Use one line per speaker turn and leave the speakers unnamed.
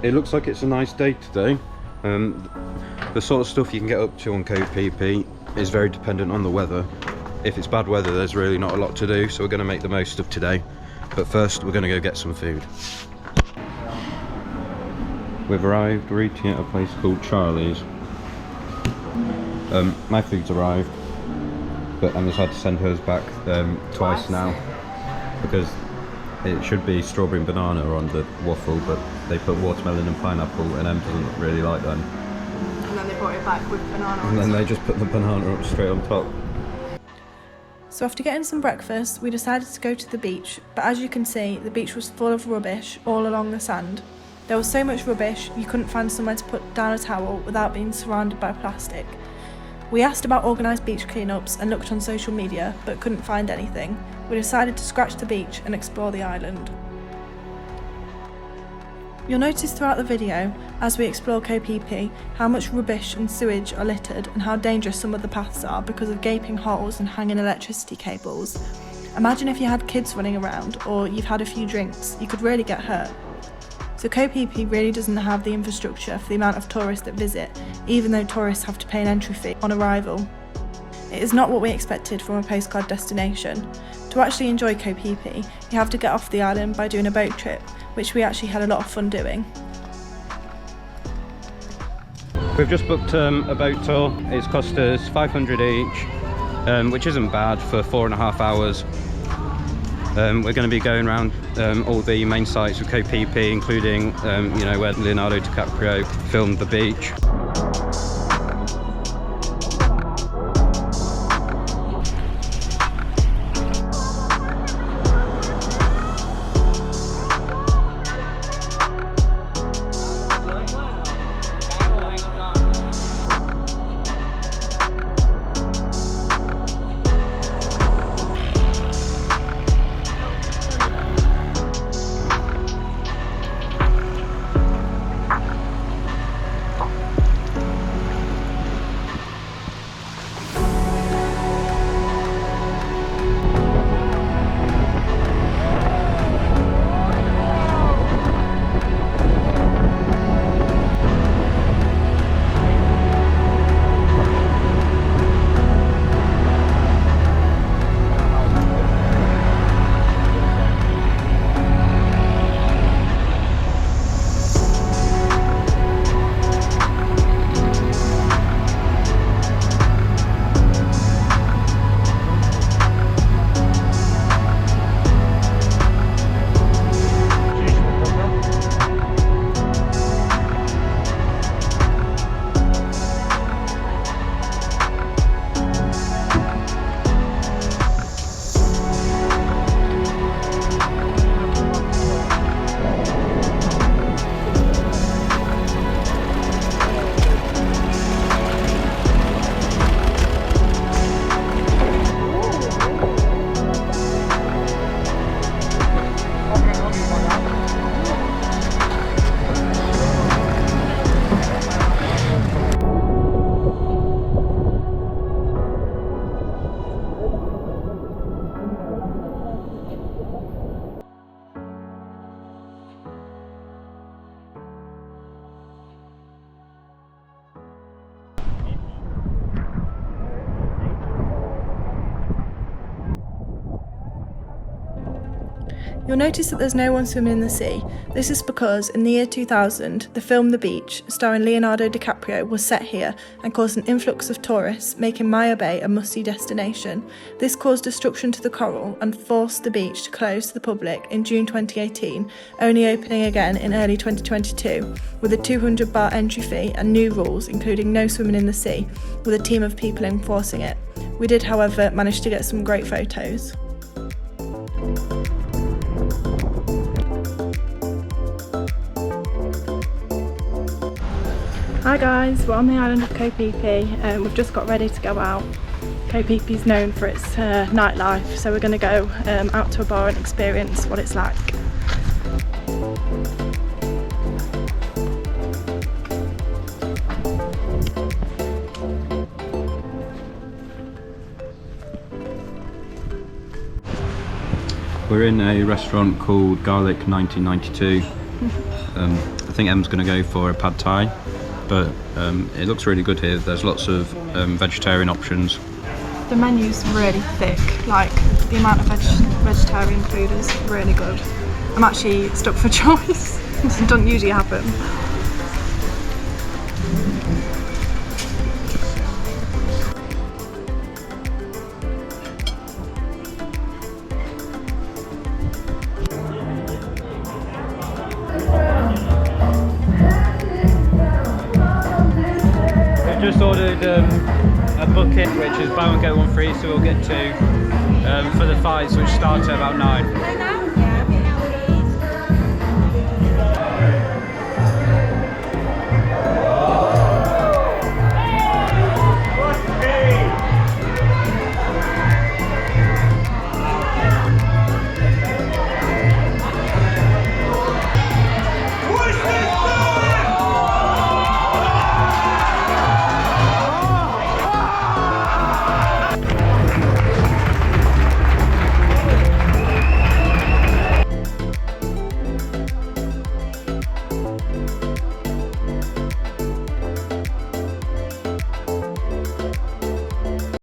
it looks like it's a nice day today. The sort of stuff you can get up to on Koh Phi Phi is very dependent on the weather. If it's bad weather, there's really not a lot to do, so we're going to make the most of today. But first, we're going to go get some food. We've arrived, we're eating at a place called Charlie's. My food's arrived, but Emma's had to send hers back twice now, because it should be strawberry and banana on the waffle, but they put watermelon and pineapple, and Em doesn't really like them.
And then they brought it back with banana on.
And then they just put the banana up straight on top.
So after getting some breakfast, we decided to go to the beach, but as you can see, the beach was full of rubbish all along the sand. There was so much rubbish, you couldn't find somewhere to put down a towel without being surrounded by plastic. We asked about organised beach cleanups and looked on social media, but couldn't find anything. We decided to scratch the beach and explore the island. You'll notice throughout the video, as we explore Koh Phi Phi, how much rubbish and sewage are littered and how dangerous some of the paths are because of gaping holes and hanging electricity cables. Imagine if you had kids running around, or you've had a few drinks, you could really get hurt. So Koh Phi Phi really doesn't have the infrastructure for the amount of tourists that visit, even though tourists have to pay an entry fee on arrival. It is not what we expected from a postcard destination. To actually enjoy Koh Phi Phi, you have to get off the island by doing a boat trip, which we actually had a lot of fun doing.
We've just booked a boat tour. It's cost us $500 each, which isn't bad for 4.5 hours. We're going to be going around all the main sites of Koh Phi Phi, including you know, where Leonardo DiCaprio filmed The Beach.
You'll notice that there's no one swimming in the sea. This is because in the year 2000, the film The Beach, starring Leonardo DiCaprio, was set here and caused an influx of tourists, making Maya Bay a must-see destination. This caused destruction to the coral and forced the beach to close to the public in June 2018, only opening again in early 2022, with a $200 entry fee and new rules including no swimming in the sea, with a team of people enforcing it. We did, however, manage to get some great photos. Hi guys, we're on the island of Koh Phi Phi. We've just got ready to go out. Koh Phi Phi is known for its nightlife, so we're going to go out to a bar and experience what it's like. We're in a restaurant called Garlic 1992.
I think Em's going to go for a pad thai, but it looks really good here. There's lots of vegetarian options.
The menu's really thick, like the amount of vegetarian food is really good. I'm actually stuck for choice. This doesn't usually happen.
Just ordered a bucket, which is buy one get one free, so we'll get two for the fights, which start at about 9.